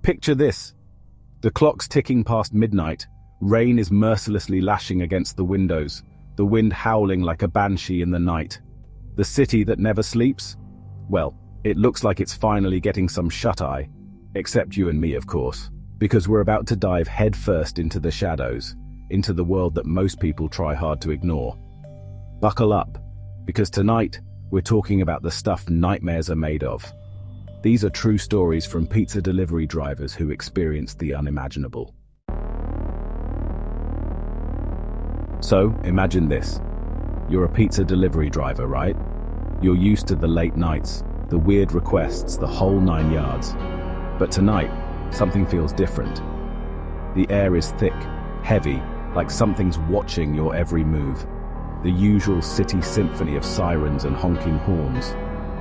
Picture this. The clock's ticking past midnight. Rain is mercilessly lashing against the windows, the wind howling like a banshee in the night. The city that never sleeps? Well, it looks like it's finally getting some shut-eye. Except you and me, of course, because we're about to dive headfirst into the shadows, into the world that most people try hard to ignore. Buckle up, because tonight we're talking about the stuff nightmares are made of. These are true stories from pizza delivery drivers who experienced the unimaginable. So, imagine this. You're a pizza delivery driver, right? You're used to the late nights, the weird requests, the whole 9 yards. But tonight, something feels different. The air is thick, heavy, like something's watching your every move. The usual city symphony of sirens and honking horns,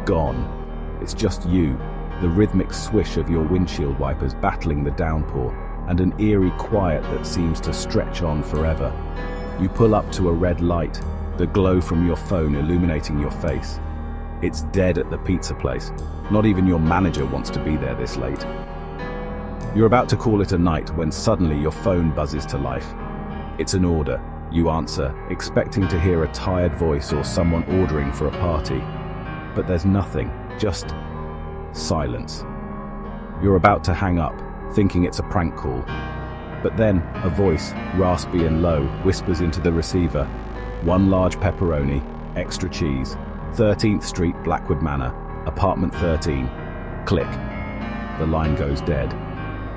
gone. It's just you, the rhythmic swish of your windshield wipers battling the downpour, and an eerie quiet that seems to stretch on forever. You pull up to a red light, the glow from your phone illuminating your face. It's dead at the pizza place. Not even your manager wants to be there this late. You're about to call it a night when suddenly your phone buzzes to life. It's an order. You answer, expecting to hear a tired voice or someone ordering for a party. But there's nothing, just silence. You're about to hang up, thinking it's a prank call. But then, a voice, raspy and low, whispers into the receiver. 1 large pepperoni, extra cheese, 13th Street, Blackwood Manor, apartment 13. Click. The line goes dead.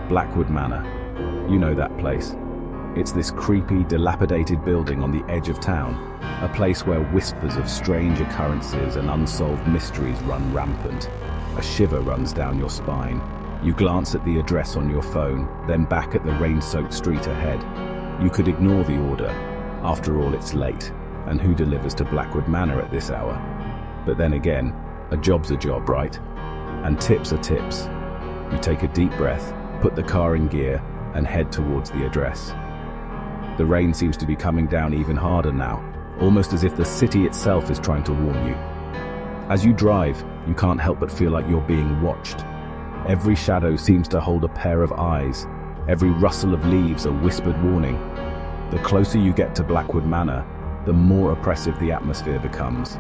Blackwood Manor. You know that place. It's this creepy, dilapidated building on the edge of town, a place where whispers of strange occurrences and unsolved mysteries run rampant. A shiver runs down your spine. You glance at the address on your phone, then back at the rain-soaked street ahead. You could ignore the order. After all, it's late, and who delivers to Blackwood Manor at this hour? But then again, a job's a job, right? And tips are tips. You take a deep breath, put the car in gear, and head towards the address. The rain seems to be coming down even harder now, almost as if the city itself is trying to warn you. As you drive, you can't help but feel like you're being watched. Every shadow seems to hold a pair of eyes. Every rustle of leaves a whispered warning. The closer you get to Blackwood Manor, the more oppressive the atmosphere becomes.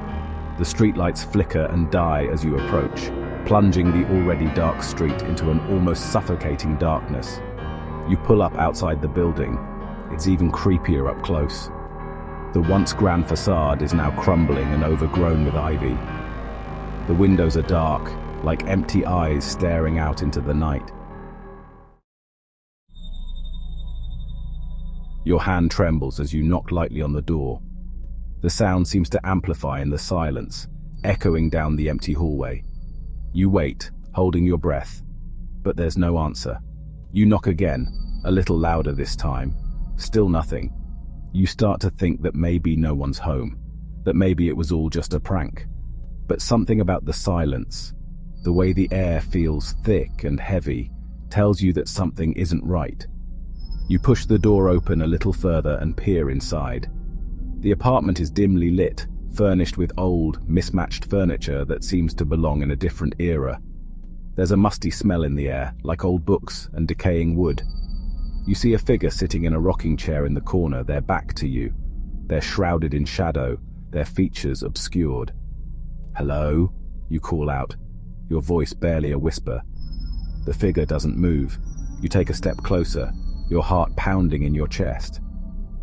The streetlights flicker and die as you approach, plunging the already dark street into an almost suffocating darkness. You pull up outside the building. It's even creepier up close. The once grand facade is now crumbling and overgrown with ivy. The windows are dark, like empty eyes staring out into the night. Your hand trembles as you knock lightly on the door. The sound seems to amplify in the silence, echoing down the empty hallway. You wait, holding your breath, but there's no answer. You knock again, a little louder this time. Still nothing. You start to think that maybe no one's home, that maybe it was all just a prank. But something about the silence, the way the air feels thick and heavy, tells you that something isn't right. You push the door open a little further and peer inside. The apartment is dimly lit, furnished with old, mismatched furniture that seems to belong in a different era. There's a musty smell in the air, like old books and decaying wood. You see a figure sitting in a rocking chair in the corner, their back to you. They're shrouded in shadow, their features obscured. "Hello?" you call out, your voice barely a whisper. The figure doesn't move. You take a step closer, your heart pounding in your chest.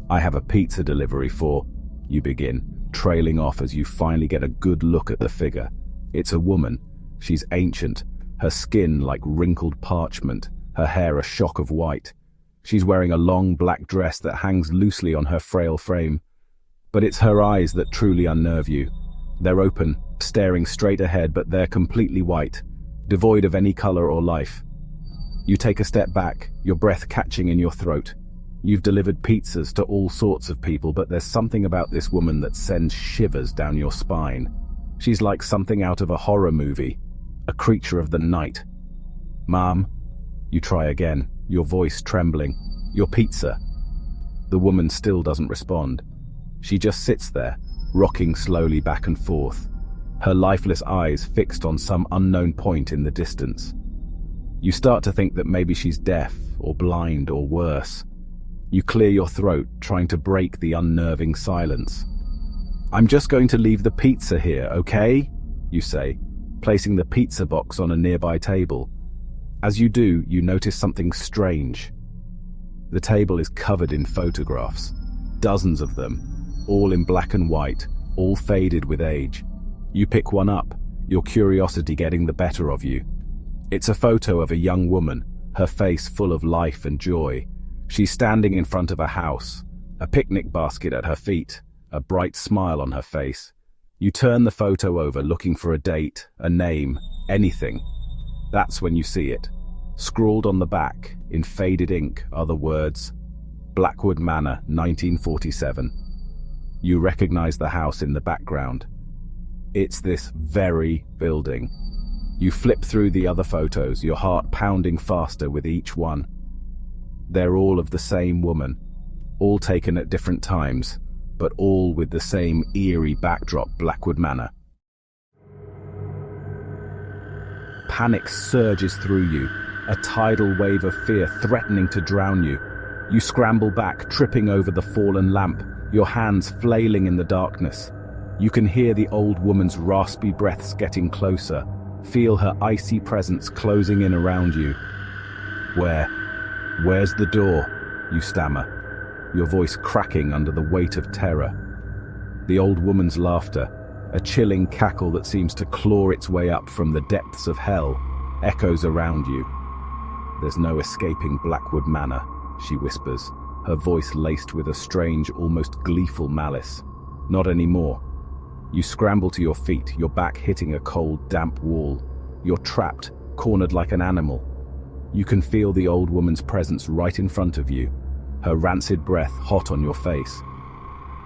"I have a pizza delivery for," you begin, trailing off as you finally get a good look at the figure. It's a woman. She's ancient, her skin like wrinkled parchment, her hair a shock of white. She's wearing a long black dress that hangs loosely on her frail frame. But it's her eyes that truly unnerve you. They're open, staring straight ahead, but they're completely white, devoid of any color or life. You take a step back, your breath catching in your throat. You've delivered pizzas to all sorts of people, but there's something about this woman that sends shivers down your spine. She's like something out of a horror movie, a creature of the night. "Mom?" You try again, your voice trembling. "Your pizza." The woman still doesn't respond. She just sits there, rocking slowly back and forth, her lifeless eyes fixed on some unknown point in the distance. You start to think that maybe she's deaf or blind or worse. You clear your throat, trying to break the unnerving silence. "I'm just going to leave the pizza here, okay?" you say, placing the pizza box on a nearby table. As you do, you notice something strange. The table is covered in photographs, dozens of them, all in black and white, all faded with age. You pick one up, your curiosity getting the better of you. It's a photo of a young woman, her face full of life and joy. She's standing in front of a house, a picnic basket at her feet, a bright smile on her face. You turn the photo over, looking for a date, a name, anything. That's when you see it. Scrawled on the back, in faded ink, are the words, "Blackwood Manor, 1947. You recognize the house in the background. It's this very building. You flip through the other photos, your heart pounding faster with each one. They're all of the same woman, all taken at different times, but all with the same eerie backdrop, Blackwood Manor. Panic surges through you, a tidal wave of fear threatening to drown you. You scramble back, tripping over the fallen lamp, your hands flailing in the darkness. You can hear the old woman's raspy breaths getting closer, feel her icy presence closing in around you. Where's the door? You stammer, your voice cracking under the weight of terror. The old woman's laughter, a chilling cackle that seems to claw its way up from the depths of hell, echoes around you. "There's no escaping Blackwood Manor," she whispers, her voice laced with a strange, almost gleeful malice. "Not anymore." You scramble to your feet, your back hitting a cold, damp wall. You're trapped, cornered like an animal. You can feel the old woman's presence right in front of you, her rancid breath hot on your face.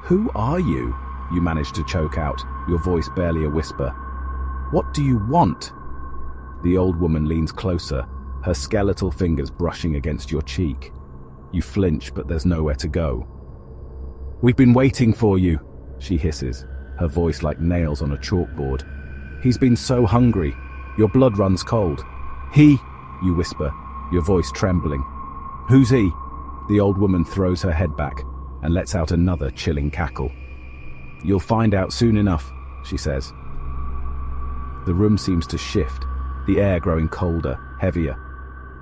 "Who are you?" you manage to choke out, your voice barely a whisper. "What do you want?" The old woman leans closer, her skeletal fingers brushing against your cheek. You flinch, but there's nowhere to go. "We've been waiting for you," she hisses, her voice like nails on a chalkboard. "He's been so hungry. Your blood runs cold." "He," you whisper, your voice trembling. "Who's he?" The old woman throws her head back and lets out another chilling cackle. "You'll find out soon enough," she says. The room seems to shift, the air growing colder, heavier.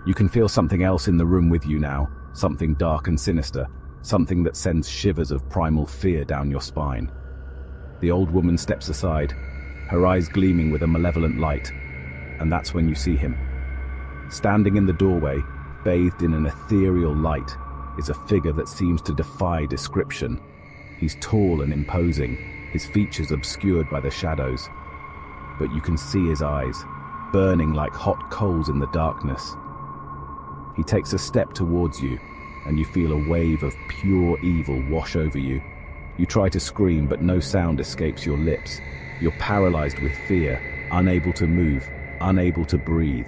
You can feel something else in the room with you now, something dark and sinister, something that sends shivers of primal fear down your spine. The old woman steps aside, her eyes gleaming with a malevolent light, and that's when you see him. Standing in the doorway, bathed in an ethereal light, is a figure that seems to defy description. He's tall and imposing, his features obscured by the shadows. But you can see his eyes, burning like hot coals in the darkness. He takes a step towards you, and you feel a wave of pure evil wash over you. You try to scream, but no sound escapes your lips. You're paralyzed with fear, unable to move, unable to breathe.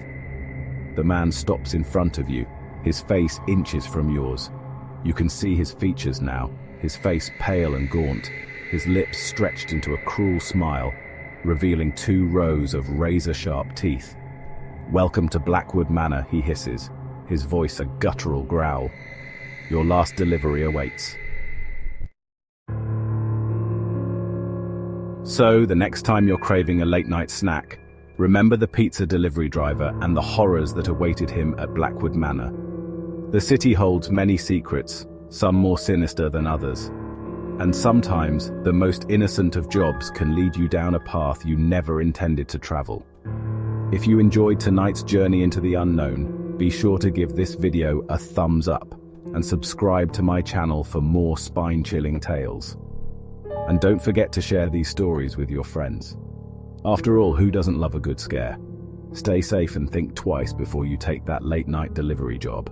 The man stops in front of you, his face inches from yours. You can see his features now, his face pale and gaunt, his lips stretched into a cruel smile, revealing 2 rows of razor-sharp teeth. "Welcome to Blackwood Manor," he hisses, his voice a guttural growl. "Your last delivery awaits." So, the next time you're craving a late-night snack, remember the pizza delivery driver and the horrors that awaited him at Blackwood Manor. The city holds many secrets, some more sinister than others. And sometimes, the most innocent of jobs can lead you down a path you never intended to travel. If you enjoyed tonight's journey into the unknown, be sure to give this video a thumbs up and subscribe to my channel for more spine-chilling tales. And don't forget to share these stories with your friends. After all, who doesn't love a good scare? Stay safe and think twice before you take that late-night delivery job.